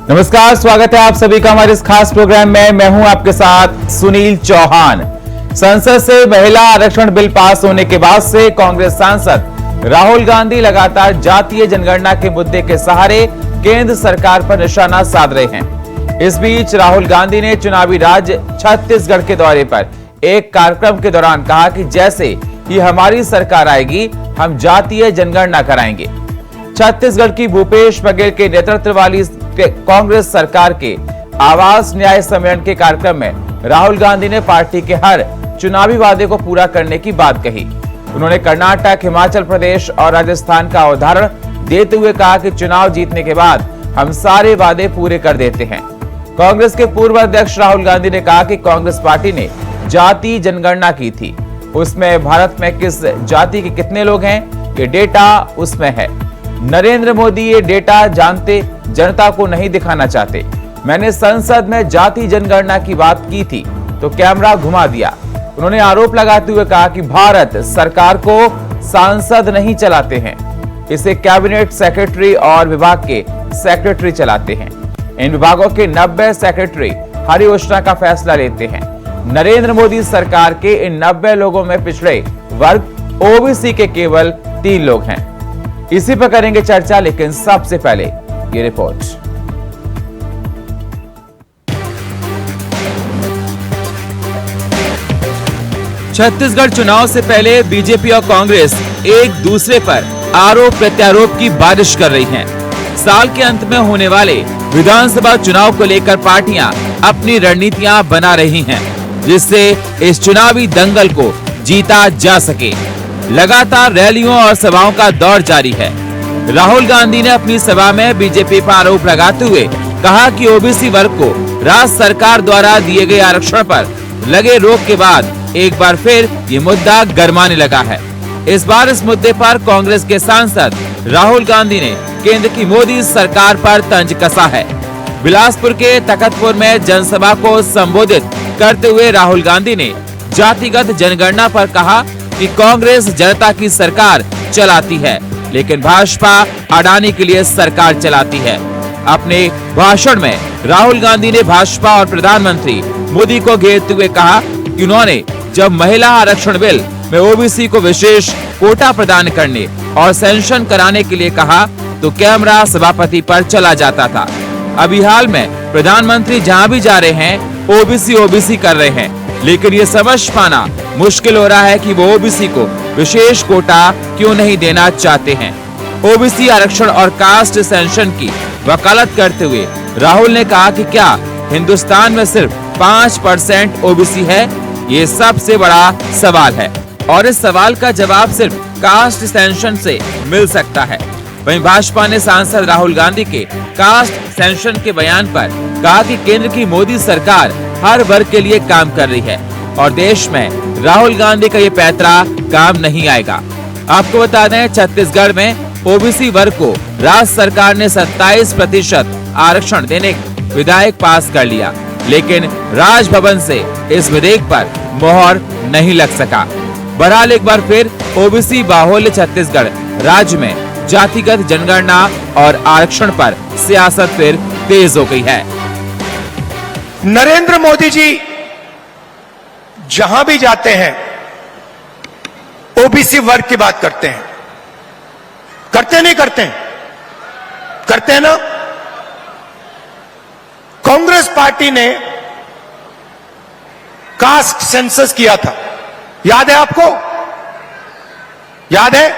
नमस्कार, स्वागत है आप सभी का हमारे इस खास प्रोग्राम में। मैं हूं आपके साथ सुनील चौहान। संसद से महिला आरक्षण बिल पास होने के बाद से कांग्रेस सांसद राहुल गांधी लगातार जातीय जनगणना के मुद्दे के सहारे केंद्र सरकार पर निशाना साध रहे हैं। इस बीच राहुल गांधी ने चुनावी राज्य छत्तीसगढ़ के दौरे पर एक कार्यक्रम के दौरान कहा कि जैसे ही हमारी सरकार आएगी हम जातीय जनगणना कराएंगे। छत्तीसगढ़ की भूपेश बघेल के नेतृत्व वाली कांग्रेस सरकार के आवास न्याय सम्मेलन के कार्यक्रम में राहुल गांधी ने पार्टी के हर चुनावी वादे को पूरा करने की बात कही। उन्होंने कर्नाटक, हिमाचल प्रदेश और राजस्थान का उदाहरण देते हुए कहा कि चुनाव जीतने के बाद हम सारे वादे पूरे कर देते हैं। कांग्रेस के पूर्व अध्यक्ष राहुल गांधी ने कहा कि कांग्रेस पार्टी ने जाति जनगणना की थी, उसमें भारत में किस जाति के कितने लोग हैं ये डेटा उसमें है। नरेंद्र मोदी ये डेटा जानते जनता को नहीं दिखाना चाहते। मैंने संसद में जाति जनगणना की बात की थी तो कैमरा घुमा दिया। उन्होंने आरोप लगाते हुए कहा कि भारत सरकार को सांसद नहीं चलाते हैं, इसे कैबिनेट सेक्रेटरी और विभाग के सेक्रेटरी चलाते हैं। इन विभागों के 90 सेक्रेटरी हर योजना का फैसला लेते हैं। नरेंद्र मोदी सरकार के इन 90 लोगों में पिछड़े वर्ग ओबीसी के केवल 3 लोग हैं। इसी पर करेंगे चर्चा, लेकिन सबसे पहले ये रिपोर्ट। छत्तीसगढ़ चुनाव से पहले बीजेपी और कांग्रेस एक दूसरे पर आरोप प्रत्यारोप की बारिश कर रही हैं। साल के अंत में होने वाले विधानसभा चुनाव को लेकर पार्टियां अपनी रणनीतियां बना रही हैं, जिससे इस चुनावी दंगल को जीता जा सके। लगातार रैलियों और सभाओं का दौर जारी है। राहुल गांधी ने अपनी सभा में बीजेपी पर आरोप लगाते हुए कहा कि ओबीसी वर्ग को राज्य सरकार द्वारा दिए गए आरक्षण पर लगे रोक के बाद एक बार फिर ये मुद्दा गरमाने लगा है। इस बार इस मुद्दे पर कांग्रेस के सांसद राहुल गांधी ने केंद्र की मोदी सरकार पर तंज कसा है। बिलासपुर के तखतपुर में जनसभा को संबोधित करते हुए राहुल गांधी ने जातिगत जनगणना पर कहा कि कांग्रेस जनता की सरकार चलाती है, लेकिन भाजपा अडानी के लिए सरकार चलाती है। अपने भाषण में राहुल गांधी ने भाजपा और प्रधानमंत्री मोदी को घेरते हुए कहा कि उन्होंने जब महिला आरक्षण बिल में ओबीसी को विशेष कोटा प्रदान करने और सेंशन कराने के लिए कहा तो कैमरा सभापति पर चला जाता था। अभी हाल में प्रधानमंत्री जहां भी जा रहे हैं ओबीसी कर रहे हैं, लेकिन ये समझ पाना मुश्किल हो रहा है कि वो ओबीसी को विशेष कोटा क्यों नहीं देना चाहते हैं। ओबीसी आरक्षण और कास्ट सेंशन की वकालत करते हुए राहुल ने कहा कि क्या हिंदुस्तान में सिर्फ 5% ओबीसी है? ये सबसे बड़ा सवाल है और इस सवाल का जवाब सिर्फ कास्ट सेंशन से मिल सकता है। वहीं भाजपा ने सांसद राहुल गांधी के कास्ट सेंशन के बयान पर कहा कि केंद्र की मोदी सरकार हर वर्ग के लिए काम कर रही है और देश में राहुल गांधी का ये पैतरा काम नहीं आएगा। आपको बता दें, छत्तीसगढ़ में ओबीसी वर्ग को राज्य सरकार ने 27% आरक्षण देने विधेयक पास कर लिया, लेकिन राजभवन से इस विधेयक पर मोहर नहीं लग सका। बहरहाल एक बार फिर ओबीसी बाहुल्य छत्तीसगढ़ राज्य में जातिगत जनगणना और आरक्षण पर सियासत फिर तेज हो गई है। नरेंद्र मोदी जी जहां भी जाते हैं ओबीसी वर्ग की बात करते हैं। करते नहीं करते? करते हैं ना। कांग्रेस पार्टी ने कास्ट सेंसस किया था, याद है आपको? याद है?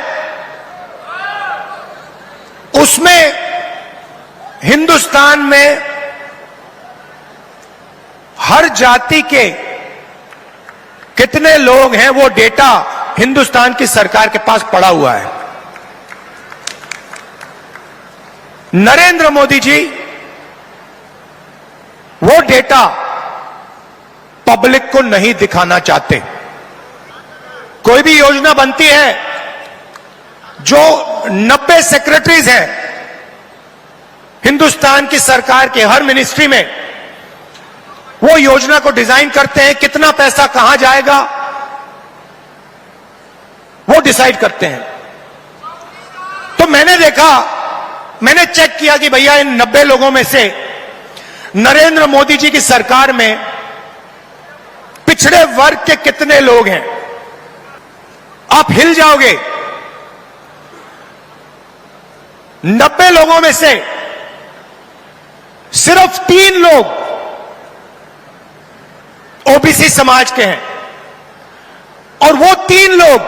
उसमें हिंदुस्तान में हर जाति के कितने लोग हैं वो डेटा हिंदुस्तान की सरकार के पास पड़ा हुआ है। नरेंद्र मोदी जी वो डेटा पब्लिक को नहीं दिखाना चाहते। कोई भी योजना बनती है, जो 90 सेक्रेटरीज हैं हिंदुस्तान की सरकार के हर मिनिस्ट्री में, वो योजना को डिजाइन करते हैं, कितना पैसा कहां जाएगा वो डिसाइड करते हैं। तो मैंने देखा, मैंने चेक किया कि भैया इन 90 लोगों में से नरेंद्र मोदी जी की सरकार में पिछड़े वर्ग के कितने लोग हैं? आप हिल जाओगे। 90 लोगों में से सिर्फ 3 लोग ओबीसी समाज के हैं, और वो 3 लोग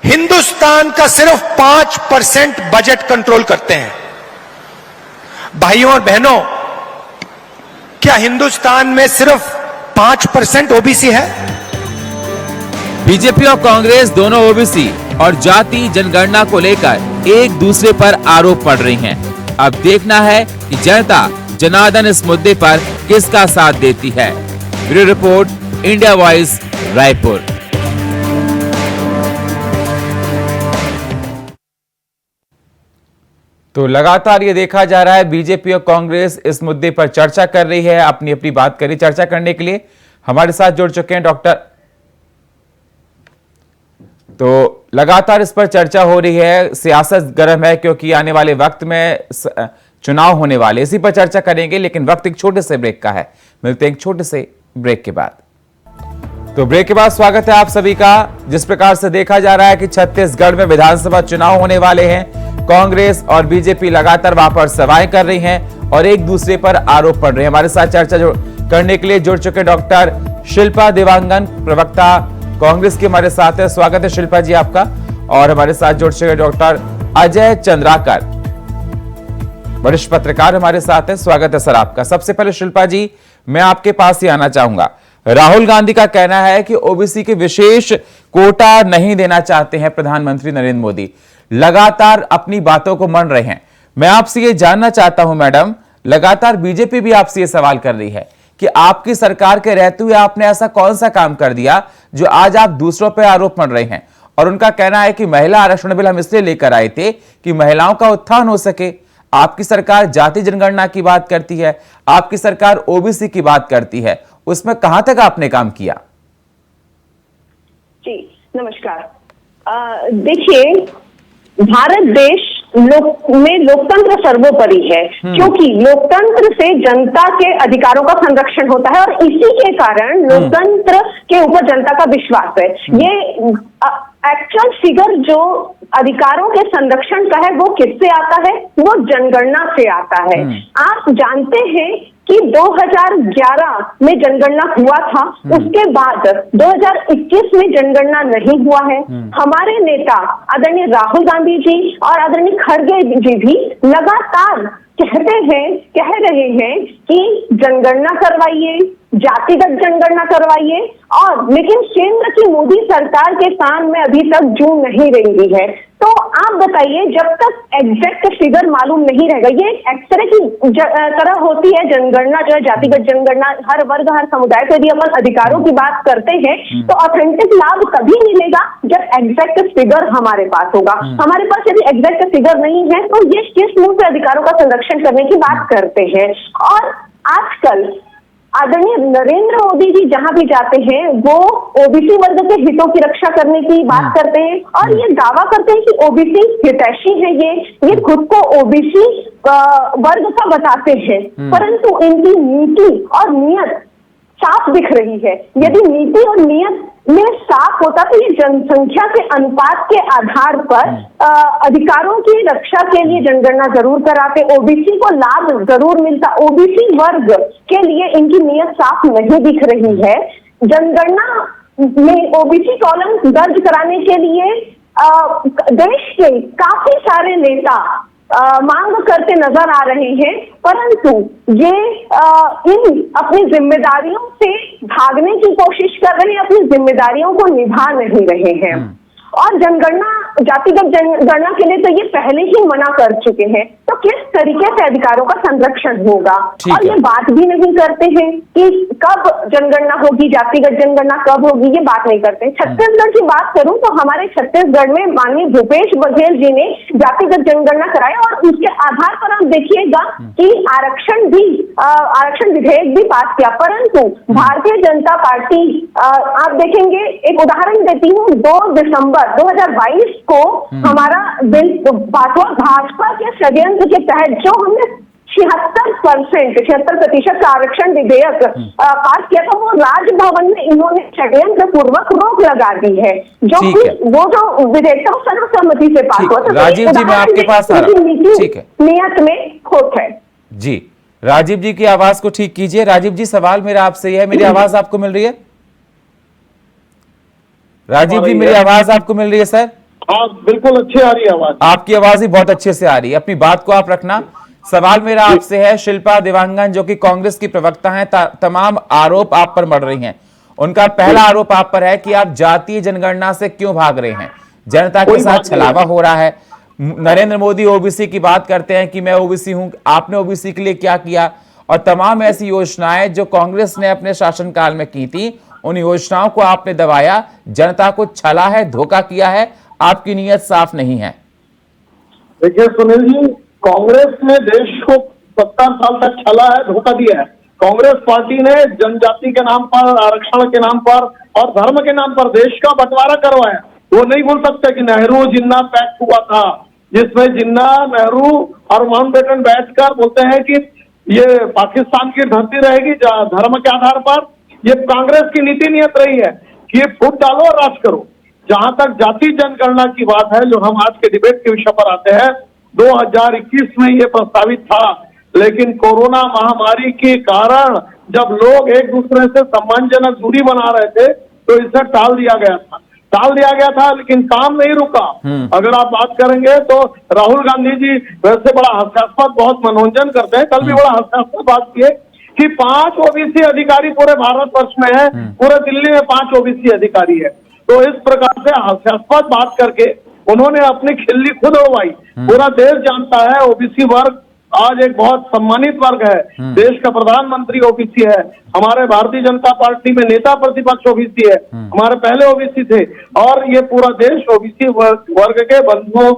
हिंदुस्तान का सिर्फ 5% बजट कंट्रोल करते हैं। भाइयों और बहनों, क्या हिंदुस्तान में सिर्फ 5% ओबीसी है? बीजेपी और कांग्रेस दोनों ओबीसी और जाति जनगणना को लेकर एक दूसरे पर आरोप पड़ रही हैं। अब देखना है कि जनता जनार्दन इस मुद्दे पर किसका साथ देती है। Bureau report, India voice, Raipur. तो लगातार ये देखा जा रहा है बीजेपी और कांग्रेस इस मुद्दे पर चर्चा कर रही है, अपनी अपनी बात करी। चर्चा करने के लिए हमारे साथ जुड़ चुके हैं डॉक्टर। तो लगातार इस पर चर्चा हो रही है, सियासत गर्म है क्योंकि आने वाले वक्त में चुनाव होने वाले, इसी पर चर्चा करेंगे। लेकिन वक्त एक छोटे से ब्रेक का है, मिलते हैं एक छोटे से ब्रेक के बाद। तो ब्रेक के बाद स्वागत है आप सभी का। जिस प्रकार से देखा जा रहा है कि छत्तीसगढ़ में विधानसभा चुनाव होने वाले हैं, कांग्रेस और बीजेपी लगातार वहां पर सभाएं कर रही हैं और एक दूसरे पर आरोप पड़ रहे हैं। हमारे साथ चर्चा करने के लिए जुड़ चुके डॉक्टर शिल्पा देवांगन, प्रवक्ता कांग्रेस के हमारे साथ है। स्वागत है शिल्पा जी आपका। और हमारे साथ जुड़ चुके डॉक्टर अजय चंद्राकर, वरिष्ठ पत्रकार हमारे साथ है। स्वागत है सर आपका। सबसे पहले शिल्पा जी, मैं आपके पास ही आना चाहूंगा। राहुल गांधी का कहना है कि ओबीसी के विशेष कोटा नहीं देना चाहते हैं प्रधानमंत्री नरेंद्र मोदी। लगातार अपनी बातों को मान रहे हैं। मैं आपसे ये जानना चाहता हूं मैडम, लगातार बीजेपी भी आपसे ये सवाल कर रही है कि आपकी सरकार के रहते हुए आपने ऐसा कौन सा काम कर दिया जो आज आप दूसरों पर आरोप मढ़ रहे हैं। और उनका कहना है कि महिला आरक्षण बिल हम इसलिए लेकर आए थे कि महिलाओं का उत्थान हो सके। आपकी सरकार जाति जनगणना की बात करती है, आपकी सरकार ओबीसी की बात करती है, उसमें कहां तक आपने काम किया? जी नमस्कार। देखिए, भारत देश में लोकतंत्र सर्वोपरि है, क्योंकि लोकतंत्र से जनता के अधिकारों का संरक्षण होता है और इसी के कारण लोकतंत्र के ऊपर जनता का विश्वास है। ये एक्चुअल फिगर जो अधिकारों के संरक्षण का है वो किससे आता है? वो जनगणना से आता है। आप जानते हैं कि 2011 में जनगणना हुआ था, उसके बाद 2021 में जनगणना नहीं हुआ है। हमारे नेता आदरणीय राहुल गांधी जी और आदरणीय खड़गे जी भी लगातार कह रहे हैं कि जनगणना करवाइए, जातिगत जनगणना करवाइए, और लेकिन केंद्र की मोदी सरकार के कान में अभी तक जू नहीं रेंगी है। तो आप बताइए, जब तक एग्जैक्ट फिगर मालूम नहीं रहेगा, ये एक्सरे की तरह होती है जनगणना जो है, जातिगत जनगणना, हर वर्ग हर समुदाय को यदि अपन अधिकारों की बात करते हैं तो ऑथेंटिक लाभ तभी मिलेगा जब एग्जैक्ट फिगर हमारे पास होगा। हमारे पास यदि एग्जैक्ट फिगर नहीं है तो ये किस मुंह से अधिकारों का संरक्षण करने की बात करते हैं। और आजकल आदरणीय नरेंद्र मोदी जी जहां भी जाते हैं वो ओबीसी वर्ग के हितों की रक्षा करने की बात करते हैं और ये दावा करते हैं कि ओबीसी हितैषी है। ये खुद को ओबीसी वर्ग का बताते हैं, परंतु इनकी नीति और नियत साफ दिख रही है। यदि नीति और नियत में साफ होता तो ये जनसंख्या के अनुपात के आधार पर अधिकारों की रक्षा के लिए जनगणना जरूर कराते, ओबीसी को लाभ जरूर मिलता। ओबीसी वर्ग के लिए इनकी नियत साफ नहीं दिख रही है। जनगणना में ओबीसी कॉलम दर्ज कराने के लिए देश के काफी सारे नेता मांग करते नजर आ रहे हैं, परंतु ये इन अपनी जिम्मेदारियों से भागने की कोशिश कर रहे हैं, अपनी जिम्मेदारियों को निभा नहीं रहे हैं। और जनगणना, जातिगत जनगणना के लिए तो ये पहले ही मना कर चुके हैं, तो किस तरीके से अधिकारों का संरक्षण होगा? और ये बात भी नहीं करते हैं कि कब जनगणना होगी, जातिगत जनगणना कब होगी, ये बात नहीं करते। छत्तीसगढ़ की बात करूं तो हमारे छत्तीसगढ़ में माननीय भूपेश बघेल जी ने जातिगत जनगणना कराई और उसके आधार पर आप देखिएगा कि आरक्षण विधेयक भी पास किया, परंतु भारतीय जनता पार्टी, आप देखेंगे, एक उदाहरण देती हूँ, 2 दिसंबर 2022 को हमारा बिल पास हुआ। भाजपा के षड्यंत्र के तहत जो हमने 76% का आरक्षण विधेयक पास किया था, वो राजभवन में इन्होंने षड्यंत्र पूर्वक रोक लगा दी है, जो कि वो जो विधेयक था सर्वसम्मति से पास हुआ था। राजीव जी, मैं आपके पास आ रहा हूं। ठीक है, नियत में खोट है जी। राजीव जी की आवाज को ठीक कीजिए। राजीव जी, सवाल मेरा आपसे यह है, मेरी आवाज आपको मिल रही है? राजीव जी, मेरी आवाज आपको मिल रही है सर? हाँ, बिल्कुल अच्छी आ रही है आवाज। आपकी आवाज ही बहुत अच्छे से आ रही है, अपनी बात को आप रखना। सवाल मेरा आपसे है, शिल्पा देवांगन जो कि कांग्रेस की प्रवक्ता हैं, तमाम आरोप आप पर मढ़ रही हैं। उनका पहला आरोप आप पर है कि आप जातीय जनगणना से क्यों भाग रहे हैं, जनता के साथ छलावा हो रहा है। नरेंद्र मोदी ओबीसी की बात करते हैं कि मैं ओबीसी हूं, आपने ओबीसी के लिए क्या किया, और तमाम ऐसी योजनाएं जो कांग्रेस ने अपने शासनकाल में की थी, उन योजनाओं को आपने दबाया, जनता को छला है, धोखा किया है, आपकी नीयत साफ नहीं है। देखिए सुनील जी, कांग्रेस ने देश को 70 साल तक छला है, धोखा दिया है। कांग्रेस पार्टी ने जनजाति के नाम पर, आरक्षण के नाम पर और धर्म के नाम पर देश का बंटवारा करवाया। वो नहीं भूल सकते कि नेहरू जिन्ना पैक्ट हुआ था, जिसमें जिन्ना, नेहरू और माउंटबेटन बैठकर बोलते हैं कि ये पाकिस्तान की धरती रहेगी धर्म के आधार पर। ये कांग्रेस की नीति नियत रही है कि फूट डालो और राज करो। जहां तक जाति जनगणना की बात है, जो हम आज के डिबेट के विषय पर आते हैं, 2021 में ये प्रस्तावित था, लेकिन कोरोना महामारी के कारण जब लोग एक दूसरे से सम्मानजनक दूरी बना रहे थे तो इसे टाल दिया गया था, लेकिन काम नहीं रुका। अगर आप बात करेंगे तो राहुल गांधी जी वैसे बड़ा हास्यास्पद, बहुत मनोरंजन करते हैं, कल भी बड़ा हास्यास्पद बात किए कि 5 ओबीसी अधिकारी पूरे भारतवर्ष में है, पूरे दिल्ली में 5 ओबीसी अधिकारी है। तो इस प्रकार से हास्यास्पद बात करके उन्होंने अपनी खिल्ली खुद उड़वाई। पूरा देश जानता है ओबीसी वर्ग आज एक बहुत सम्मानित वर्ग है। देश का प्रधानमंत्री ओबीसी है, हमारे भारतीय जनता पार्टी में नेता प्रतिपक्ष ओबीसी है, हमारे पहले ओबीसी थे, और ये पूरा देश ओबीसी वर्ग के बंधुओं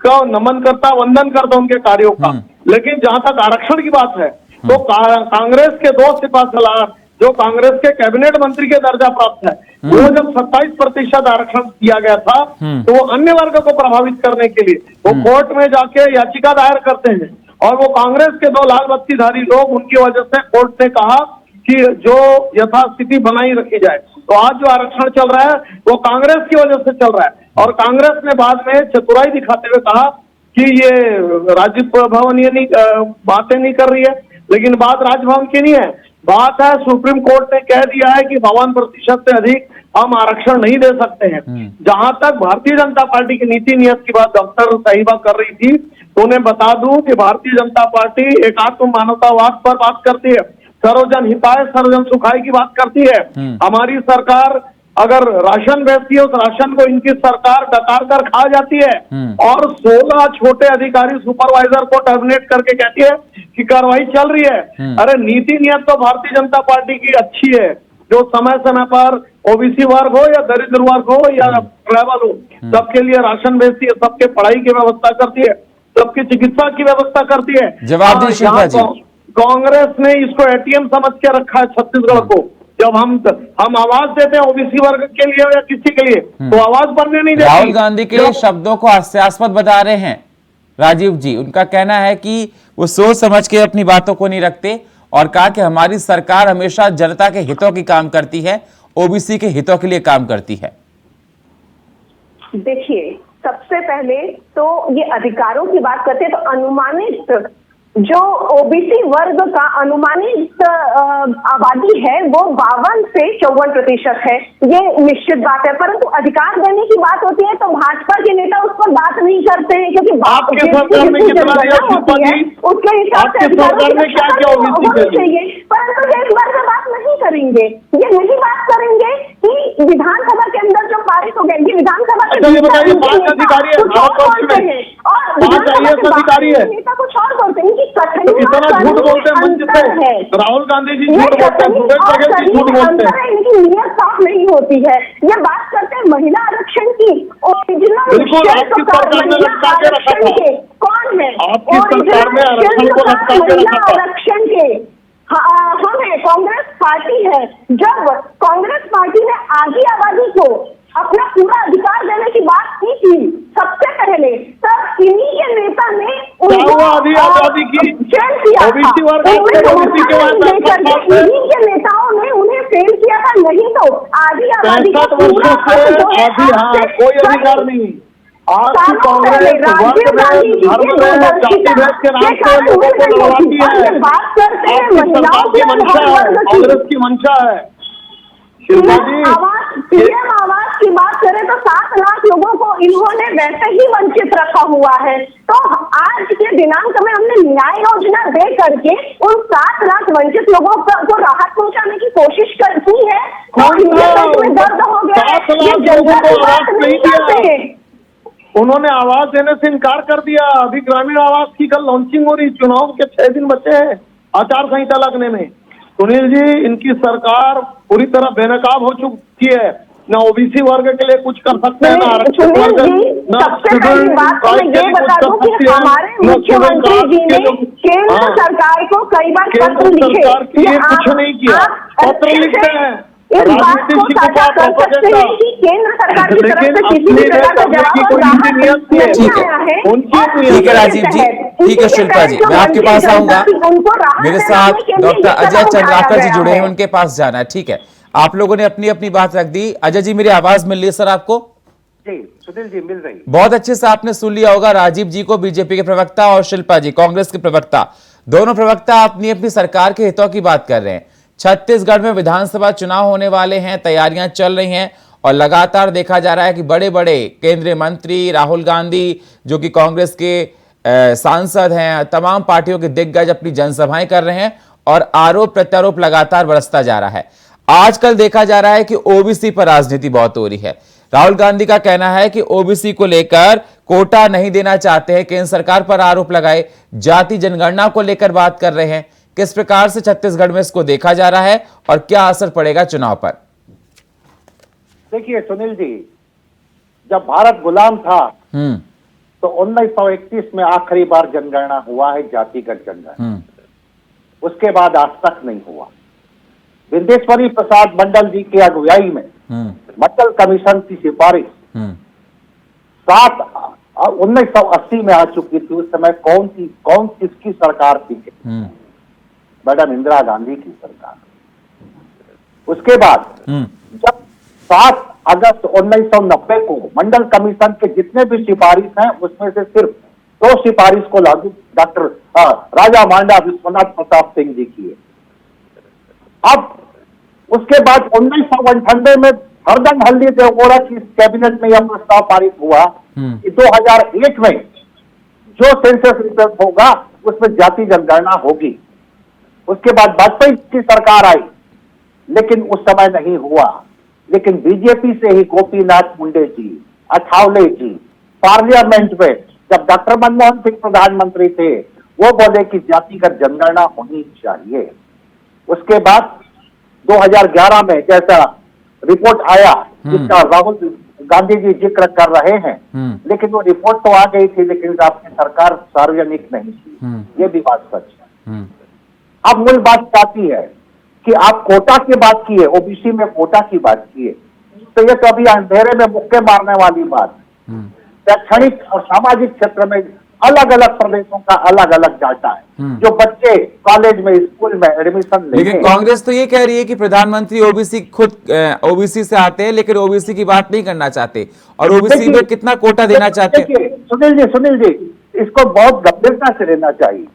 का नमन करता, वंदन करता उनके कार्यों का। लेकिन जहां तक आरक्षण की बात है तो कांग्रेस के 2 सिपहसालार जो कांग्रेस के कैबिनेट मंत्री के दर्जा प्राप्त है, वो जब 27% आरक्षण दिया गया था तो वो अन्य वर्ग को प्रभावित करने के लिए वो कोर्ट में जाके याचिका दायर करते हैं, और वो कांग्रेस के 2 लाल बत्तीधारी लोग, उनकी वजह से कोर्ट ने कहा कि जो यथास्थिति बनाई रखी जाए। तो आज जो आरक्षण चल रहा है वो कांग्रेस की वजह से चल रहा है, और कांग्रेस ने बाद में चतुराई दिखाते हुए कहा कि ये राजभवन ये नहीं बातें नहीं कर रही है। लेकिन बात राजभवन की नहीं है, बात है सुप्रीम कोर्ट ने कह दिया है कि 52% से अधिक हम आरक्षण नहीं दे सकते हैं। जहां तक भारतीय जनता पार्टी की नीति नियत की बात डॉक्टर साहिबा कर रही थी, तो उन्हें बता दूं कि भारतीय जनता पार्टी एकात्म मानवतावाद पर बात करती है, सर्वजन हिताय सर्वजन सुखाय की बात करती है। हमारी सरकार अगर राशन बेचती है, उस राशन को इनकी सरकार डकार कर खा जाती है, और 16 छोटे अधिकारी सुपरवाइजर को टर्मिनेट करके कहती है कि कार्रवाई चल रही है। अरे नीति नियत तो भारतीय जनता पार्टी की अच्छी है, जो समय समय पर ओबीसी वर्ग हो या दरिद्र वर्ग हो या ट्राइबल हो, सबके लिए राशन बेचती है, सबके पढ़ाई की व्यवस्था करती है, सबकी चिकित्सा की व्यवस्था करती है। जवाब दीजिए शिल्पा जी। कांग्रेस ने इसको एटीएम समझ के रखा है छत्तीसगढ़ को। जब हम आवाज देते हैं ओबीसी वर्ग के लिए या किसी के लिए, तो आवाज बनने नहीं देते। राहुल गांधी के शब्दों को हास्यास्पद बता रहे हैं राजीव जी। उनका कहना है कि वो सोच समझ के अपनी बातों को नहीं रखते, और कहा कि हमारी सरकार हमेशा जनता के हितों की काम करती है, ओबीसी के हितों के लिए काम करती है। देखिए, सबसे पहले तो ये अधिकारों की बात करते हैं तो अनुमानित जो ओबीसी वर्ग का अनुमानित आबादी है वो 52 से 54% है, ये निश्चित बात है। परंतु अधिकार देने की बात होती है तो भाजपा के नेता उस पर बात नहीं करते हैं, क्योंकि आपके सरकार में कितना होती है उसके हिसाब से चाहिए, परंतु ये इस बार में बात नहीं करेंगे। ये नहीं बात करेंगे कि विधानसभा के अंदर जो पारित हो गए, ये विधानसभा के अधिकारी है और नेता कुछ और बोलते हैं। इतना झूठ बोलते हैं मंच पे, राहुल गांधी जी झूठ बोलते हैं, भूपेश बघेल जी झूठ बोलते हैं, इनकी नीयत साफ नहीं होती है। ये बात करते हैं महिला आरक्षण की, ओरिजिनल बिल्कुल आपकी सरकार ने लटका के रखा था। कौन है आपकी सरकार में आरक्षण को लटका के रखा था। आरक्षण के हम है, कांग्रेस पार्टी है। जब कांग्रेस पार्टी ने आधी आबादी को अपना पूरा अधिकार देने की बात की थी सबसे पहले, तब इन्हीं के नेता ने आजादी की फेल किया ओबीसी था। वर्ग इन्हीं के नेताओं ने उन्हें फेल किया था। नहीं तो आधी आबादी का 65 वर्षों से आधी, हाँ, कोई अधिकार नहीं। आज की कांग्रेस वर्ग में, धर्म में, जाति भेद के नाम से लोगों को लड़वाती है। बात करते हैं आपकी सरकार की मंशा है, कांग्रेस की मंशा है। पीएम आवास की बात करें तो 7 लाख लोगों को इन्होंने वैसे ही वंचित रखा हुआ है। तो आज के दिनांक में हमने न्याय योजना दे करके उन 7 लाख वंचित लोगों को राहत पहुंचाने की कोशिश की है। तो में दर्द हो गया है, ये जनता की बात नहीं करते। उन्होंने आवाज देने से इनकार कर दिया। अभी ग्रामीण आवास की कल लॉन्चिंग हो रही, चुनाव के 6 दिन बचे हैं आचार संहिता लगने में। सुनील जी, इनकी सरकार पूरी तरह बेनकाब हो चुकी है। न ओबीसी वर्ग के लिए कुछ कर सकते हैं, न आरक्षित वर्ग, न स्टूडेंट ये बता दूं कि हमारे मुख्यमंत्री जी ने केंद्र सरकार को कई बार पत्र लिखे, कुछ नहीं किया, पत्र लिखते हैं। इस बात को साझा कर सकते हैं कि केंद्र सरकार की तरफ से किसी भी प्रकार का जवाब ठीक है राजीव जी, ठीक है शिल्पा जी, मैं आपके पास आऊंगा। मेरे साथ डॉक्टर अजय चंद्राकर जी जुड़े हैं, उनके पास जाना है। ठीक है, आप लोगों ने अपनी अपनी बात रख दी। अजय जी, मेरी आवाज मिल रही है सर आपको? जी सुनील जी, मिल रही। बहुत अच्छे से आपने सुन लिया होगा राजीव जी को, बीजेपी के प्रवक्ता, और शिल्पा जी कांग्रेस के प्रवक्ता। दोनों प्रवक्ता अपनी अपनी सरकार के हितों की बात कर रहे हैं। छत्तीसगढ़ में विधानसभा चुनाव होने वाले हैं, तैयारियां चल रही हैं और लगातार देखा जा रहा है कि बड़े बड़े केंद्रीय मंत्री, राहुल गांधी जो कि कांग्रेस के सांसद हैं, तमाम पार्टियों के दिग्गज अपनी जनसभाएं कर रहे हैं और आरोप प्रत्यारोप लगातार बरसता जा रहा है। आजकल देखा जा रहा है कि ओबीसी पर राजनीति बहुत हो रही है। राहुल गांधी का कहना है कि ओबीसी को लेकर कोटा नहीं देना चाहते हैं, केंद्र सरकार पर आरोप लगाए, जाति जनगणना को लेकर बात कर रहे हैं। किस प्रकार से छत्तीसगढ़ में इसको देखा जा रहा है और क्या असर पड़ेगा चुनाव पर? देखिए सुनील जी, जब भारत गुलाम था तो 1931 में आखिरी बार जनगणना हुआ है, जातिगत जनगणना। उसके बाद आज तक नहीं हुआ। विंदेश्वरी प्रसाद मंडल जी की अगुवाई में मंडल कमीशन की सिफारिश 1980 में आ चुकी थी। उस समय कौन किसकी सरकार थी? मैडम इंदिरा गांधी की सरकार। उसके बाद जब 7 अगस्त 1990 को मंडल कमीशन के जितने भी सिफारिश हैं उसमें से सिर्फ 2 सिफारिश को लागू डॉक्टर राजा मांडा विश्वनाथ प्रताप सिंह जी किए। अब उसके बाद 1998 में हरदंग हल्दी देवगौड़ा की कैबिनेट में यह प्रस्ताव पारित हुआ कि 2001 में जो सेंसस रिपोर्ट होगा उसमें जाति जनगणना होगी। उसके बाद वाजपेयी की सरकार आई, लेकिन उस समय नहीं हुआ। लेकिन बीजेपी से ही गोपीनाथ मुंडे जी, अठावले जी पार्लियामेंट में जब डॉक्टर मनमोहन सिंह प्रधानमंत्री थे, वो बोले कि जातिगत जनगणना होनी चाहिए। उसके बाद 2011 में जैसा रिपोर्ट आया जिसका राहुल गांधी जी जिक्र कर रहे हैं, लेकिन वो रिपोर्ट तो आ गई थी, लेकिन आपकी सरकार सार्वजनिक नहीं की। ये भी बात सच है। अब मूल बात आती है कि आप कोटा की बात की है, ओबीसी में कोटा की बात की है, तो ये तो अभी अंधेरे में मुक्के मारने वाली बात। शैक्षणिक और सामाजिक क्षेत्र में अलग अलग प्रदेशों का अलग अलग डाटा है। जो बच्चे कॉलेज में, स्कूल में एडमिशन लेंगे। लेकिन कांग्रेस तो ये कह रही है कि प्रधानमंत्री ओबीसी खुद ओबीसी से आते हैं, लेकिन ओबीसी की बात नहीं करना चाहते और ओबीसी में कितना कोटा देना चाहते हैं। सुनील जी, इसको बहुत गंभीरता से लेना चाहिए।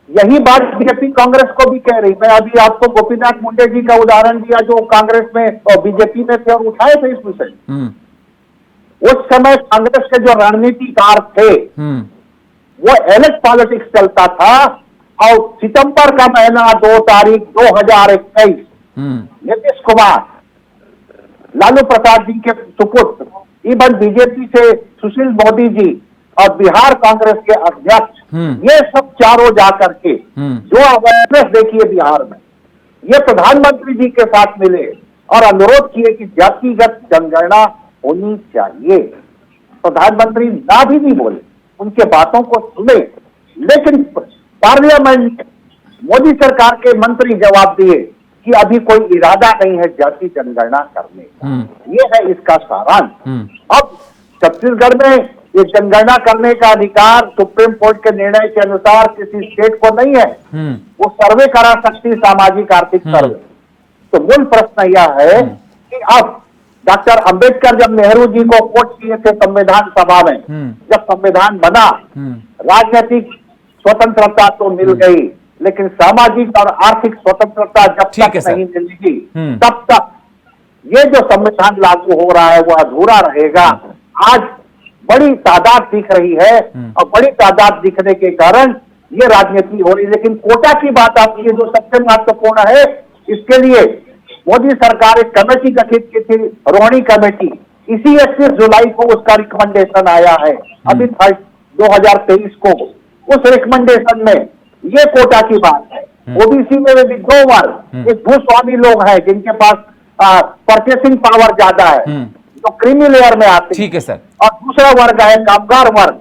यही बात बीजेपी कांग्रेस को भी कह रही। मैं अभी आपको गोपीनाथ मुंडे जी का उदाहरण दिया जो कांग्रेस में और बीजेपी में थे और उठाए थे इस विषय। उस समय कांग्रेस के जो रणनीतिकार थे वो एलेक्ट पॉलिटिक्स चलता था और सितंबर का महीना 2 तारीख 2021 नीतीश कुमार, लालू प्रसाद जी के सुपुत्र, इवन बीजेपी से सुशील मोदी जी और बिहार कांग्रेस के अध्यक्ष, ये सब चारों जाकर के जो अवेयरनेस देखिए बिहार में, ये प्रधानमंत्री जी के साथ मिले और अनुरोध किए कि जातिगत जनगणना होनी चाहिए। प्रधानमंत्री ना भी नहीं बोले, उनके बातों को सुने, लेकिन पार्लियामेंट में मोदी सरकार के मंत्री जवाब दिए कि अभी कोई इरादा नहीं है जाति जनगणना करने का। ये है इसका सारांश। अब छत्तीसगढ़ में ये जनगणना करने का अधिकार सुप्रीम कोर्ट के निर्णय के अनुसार किसी स्टेट को नहीं है। वो सर्वे करा सकती, सामाजिक आर्थिक सर्वे। तो मूल प्रश्न यह है कि अब डॉक्टर अंबेडकर जब नेहरू जी को कोट किए थे संविधान सभा में, जब संविधान बना, राजनीतिक स्वतंत्रता तो मिल गई, लेकिन सामाजिक और आर्थिक स्वतंत्रता जब तक नहीं मिलेगी तब तक ये जो संविधान लागू हो रहा है वो अधूरा रहेगा। आज बड़ी तादाद दिख रही है और बड़ी तादाद दिखने के कारण ये राजनीति हो रही है। लेकिन कोटा की बात आती है जो सबसे महत्वपूर्ण है, इसके लिए मोदी सरकार एक कमेटी गठित की थी, रोहिणी कमेटी। इसी 31 जुलाई को उसका रिकमेंडेशन आया है, अभी 2023 को। उस रिकमेंडेशन में ये कोटा की बात है। ओबीसी में भी 2 वर्ग, एक भूस्वामी लोग हैं जिनके पास परचेसिंग पावर ज्यादा है, जो क्रीमी लेयर में आते हैं। ठीक है सर। और दूसरा वर्ग है कामगार वर्ग,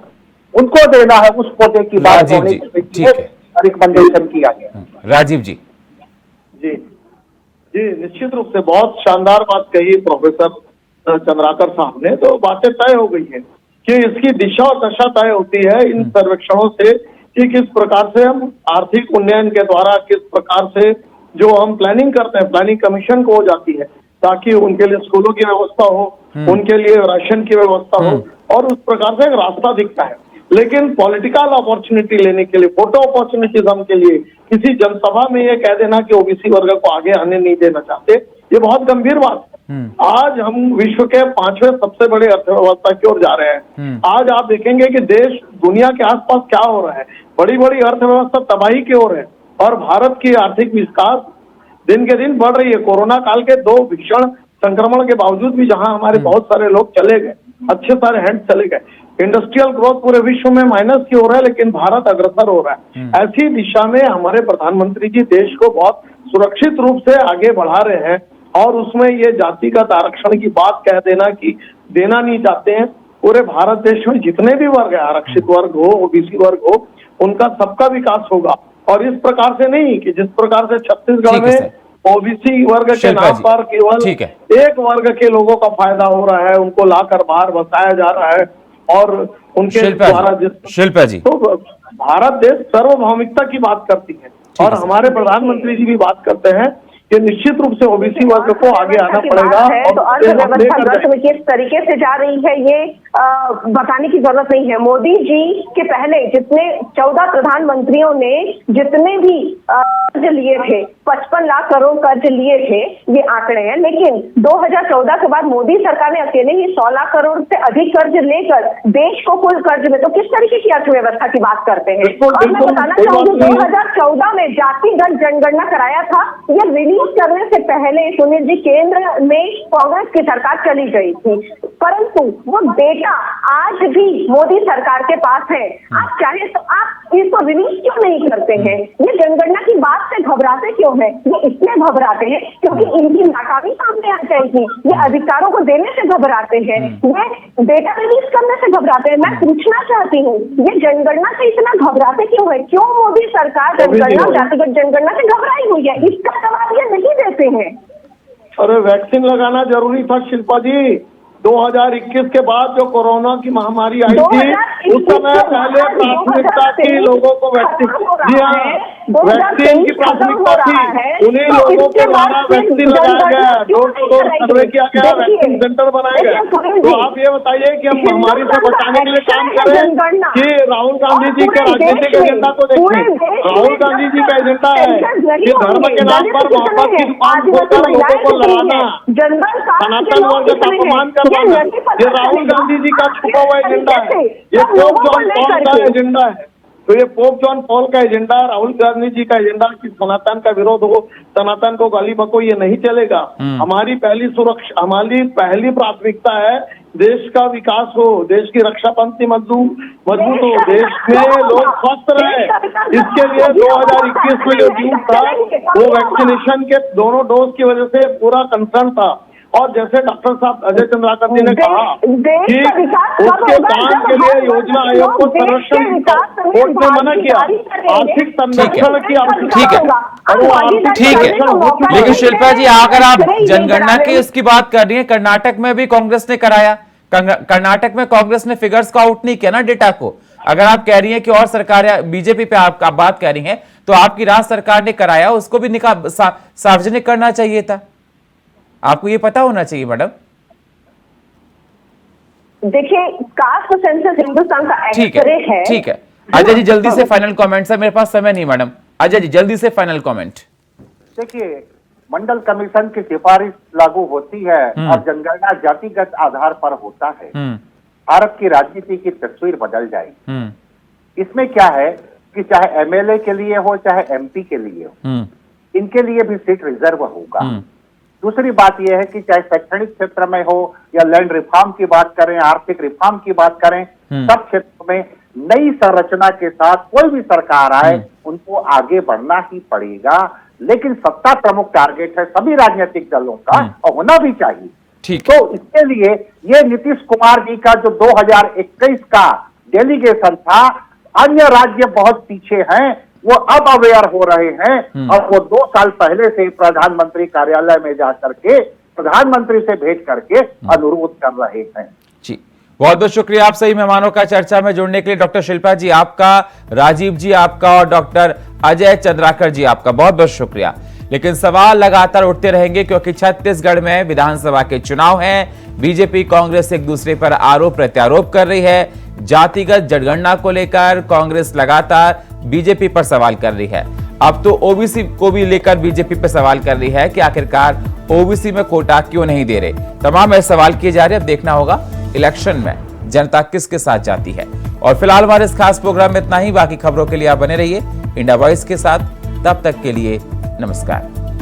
उनको देना है, उस कोटे की बात रिकमेंडेशन किया गया। राजीव जी। जी जी, निश्चित रूप से बहुत शानदार बात कही प्रोफेसर चंद्राकर साहब ने। तो बातें तय हो गई है कि इसकी दिशा और दशा तय होती है इन सर्वेक्षणों से कि किस प्रकार से हम आर्थिक उन्नयन के द्वारा, किस प्रकार से जो हम प्लानिंग करते हैं, प्लानिंग कमीशन को हो जाती है ताकि उनके लिए स्कूलों की व्यवस्था हो, उनके लिए राशन की व्यवस्था हो, और उस प्रकार से एक रास्ता दिखता है। लेकिन पॉलिटिकल अपॉर्चुनिटी लेने के लिए, फोटो अपॉर्चुनिटिज्म के लिए किसी जनसभा में ये कह देना कि ओबीसी वर्ग को आगे आने नहीं देना चाहते, ये बहुत गंभीर बात है। आज हम विश्व के 5वें सबसे बड़े अर्थव्यवस्था की ओर जा रहे हैं। आज आप देखेंगे कि देश दुनिया के आसपास क्या हो रहा है, बड़ी बड़ी अर्थव्यवस्था तबाही की ओर है और भारत की आर्थिक विकास दिन के दिन बढ़ रही है। कोरोना काल के 2 भीषण संक्रमण के बावजूद भी जहां हमारे बहुत सारे लोग चले गए, अच्छे सारे हैंड चले गए, इंडस्ट्रियल ग्रोथ पूरे विश्व में माइनस की हो रहा है, लेकिन भारत अग्रसर हो रहा है। ऐसी दिशा में हमारे प्रधानमंत्री जी देश को बहुत सुरक्षित रूप से आगे बढ़ा रहे हैं और उसमें ये जातिगत आरक्षण की बात कह देना कि देना नहीं चाहते हैं। पूरे भारत देश में जितने भी वर्ग है, आरक्षित वर्ग हो, ओबीसी वर्ग हो, उनका सबका विकास होगा। और इस प्रकार से नहीं कि जिस प्रकार से छत्तीसगढ़ में ओबीसी वर्ग के नाम पर केवल एक वर्ग के लोगों का फायदा हो रहा है, उनको लाकर बाहर बसाया जा रहा है और उनके द्वारा शिल्पा जी, तो भारत देश सार्वभौमिकता की बात करती है और हमारे प्रधानमंत्री जी भी बात करते हैं कि निश्चित रूप से ओबीसी वर्ग को आगे आना पड़ेगा। तो अर्थव्यवस्था किस तरीके से जा रही है ये बताने की जरूरत नहीं है। मोदी जी के पहले जितने 14 प्रधानमंत्रियों ने जितने भी कर्ज लिए थे, 55 लाख करोड़ कर्ज लिए थे, ये आंकड़े हैं। लेकिन 2014 के बाद मोदी सरकार ने अकेले ही 100 लाख करोड़ से अधिक कर्ज लेकर देश को कुल कर्ज में, तो किस तरीके की अर्थव्यवस्था की बात करते हैं। और मैं बताना चाहूंगी 2014 में जातिगत जनगणना कराया था, ये रिलीज करने से पहले सुनील जी केंद्र में कांग्रेस की सरकार चली गई थी, परंतु वो डेटा आज भी मोदी सरकार के पास है। आप चाहे तो आप इसको रिलीज क्यों नहीं करते हैं? ये जनगणना की बात से घबराते क्यों हैं? ये इसलिए घबराते हैं क्योंकि इनकी नाकामी सामने आ जाएगी। ये अधिकारों को देने से घबराते हैं, ये डेटा रिलीज करने से घबराते हैं। मैं पूछना चाहती हूँ, ये जनगणना से इतना घबराते क्यों है? क्यों मोदी सरकार जनगणना, जातिगत जनगणना से घबराई हुई है? इसका जवाब ये नहीं देते हैं। अरे वैक्सीन लगाना जरूरी था शिल्पा जी। 2021 के बाद जो कोरोना की महामारी आई थी उस समय पहले प्राथमिकता थी लोगों को वैक्सीन, जी हाँ, वैक्सीन की प्राथमिकता थी। उन्हीं लोगों के द्वारा वैक्सीन लगाया गया, डोर टू डोर सर्वे किया गया, वैक्सीन सेंटर बनाए गए। तो आप ये बताइए कि हम महामारी से बचाने के लिए काम करें कि राहुल गांधी जी के राजनीतिक एजेंडा को देखें। राहुल गांधी जी का एजेंडा है कि धर्म के नाम पर मोहब्बत की दुकान खोलकर लोगों को लड़ाना, सनातन वर्ग का अपमान करवाना, ये राहुल गांधी जी का छुपा हुआ एजेंडा है। ये पोप जॉन पॉल का एजेंडा है। तो ये पोप जॉन पॉल का एजेंडा, राहुल गांधी जी का एजेंडा कि सनातन का विरोध हो, सनातन को गाली बको, ये नहीं चलेगा। हमारी पहली सुरक्षा, हमारी पहली प्राथमिकता है देश का विकास हो, देश की रक्षा पंक्ति मजबूत हो, देश में लोग स्वस्थ रहे। इसके लिए 2021 में जो जून था वो वैक्सीनेशन के दोनों डोज की वजह से पूरा कंसर्न था। और जैसे डॉक्टर साहब अजय चंद्राकर जी ने कहा देश कि का विकास कब उसके होगा काम जब के लिए हम योजना आयोग को देश के संरक्षण विकास में कोर्ट ने मना किया, भागीदारी करेंगे। आर्थिक संरक्षण की आवश्यकता ठीक है। और वो आर्थिक ठीक है। संरक्षण हो चुका लेकिन है। शिल्पा जी, अगर आप जनगणना की उसकी बात कर रही हैं, कर्नाटक में भी कांग्रेस ने कराया। कर्नाटक में कांग्रेस ने फिगर्स को आउट नहीं किया ना, डेटा को। अगर आप कह रही हैं कि और सरकार बीजेपी पे आप बात कह रही हैं, तो आपकी राज्य सरकार ने कराया, उसको भी सार्वजनिक करना चाहिए था। आपको ये पता होना चाहिए मैडम। देखिए, कास्ट सेंसस हिंदुस्तान का एक्सरे है। ठीक है अजय जी, जल्दी से फाइनल कमेंट है, मेरे पास समय नहीं मैडम। अजय जी जल्दी से फाइनल कमेंट। देखिए, मंडल कमीशन की सिफारिश लागू होती है और जनगणना जातिगत आधार पर होता है। भारत की राजनीति की तस्वीर बदल जाएगी। इसमें क्या है कि चाहे एमएलए के लिए हो चाहे एमपी के लिए हो, इनके लिए भी सीट रिजर्व होगा। दूसरी बात यह है कि चाहे शैक्षणिक क्षेत्र में हो या लैंड रिफॉर्म की बात करें, आर्थिक रिफॉर्म की बात करें, सब क्षेत्रों में नई संरचना के साथ कोई भी सरकार आए उनको आगे बढ़ना ही पड़ेगा। लेकिन सत्ता प्रमुख टारगेट है सभी राजनीतिक दलों का और होना भी चाहिए। ठीक। तो इसके लिए ये नीतीश कुमार जी का जो 2021 का डेलीगेशन था, अन्य राज्य बहुत पीछे हैं, वो अब अवेयर हो रहे हैं और वो 2 साल पहले से प्रधानमंत्री कार्यालय में जाकर के प्रधानमंत्री से भेंट करके अनुरोध कर रहे हैं। जी, बहुत बहुत शुक्रिया आप सही मेहमानों का चर्चा में जुड़ने के लिए। डॉक्टर शिल्पा जी आपका, राजीव जी आपका और डॉक्टर अजय चंद्राकर जी आपका बहुत बहुत शुक्रिया। लेकिन सवाल लगातार उठते रहेंगे क्योंकि छत्तीसगढ़ में विधानसभा के चुनाव हैं। बीजेपी कांग्रेस एक दूसरे पर आरोप प्रत्यारोप कर रही है। जातिगत जनगणना को लेकर कांग्रेस लगातार बीजेपी पर सवाल कर रही है। अब तो ओबीसी को भी लेकर बीजेपी पर सवाल कर रही है कि आखिरकार ओबीसी में कोटा क्यों नहीं दे रहे। तमाम ऐसे सवाल किए जा रहे हैं। अब देखना होगा इलेक्शन में जनता किसके साथ जाती है। और फिलहाल हमारे इस खास प्रोग्राम में इतना ही। बाकी खबरों के लिए आप बने रहिए इंडिया वॉइस के साथ। तब तक के लिए नमस्कार।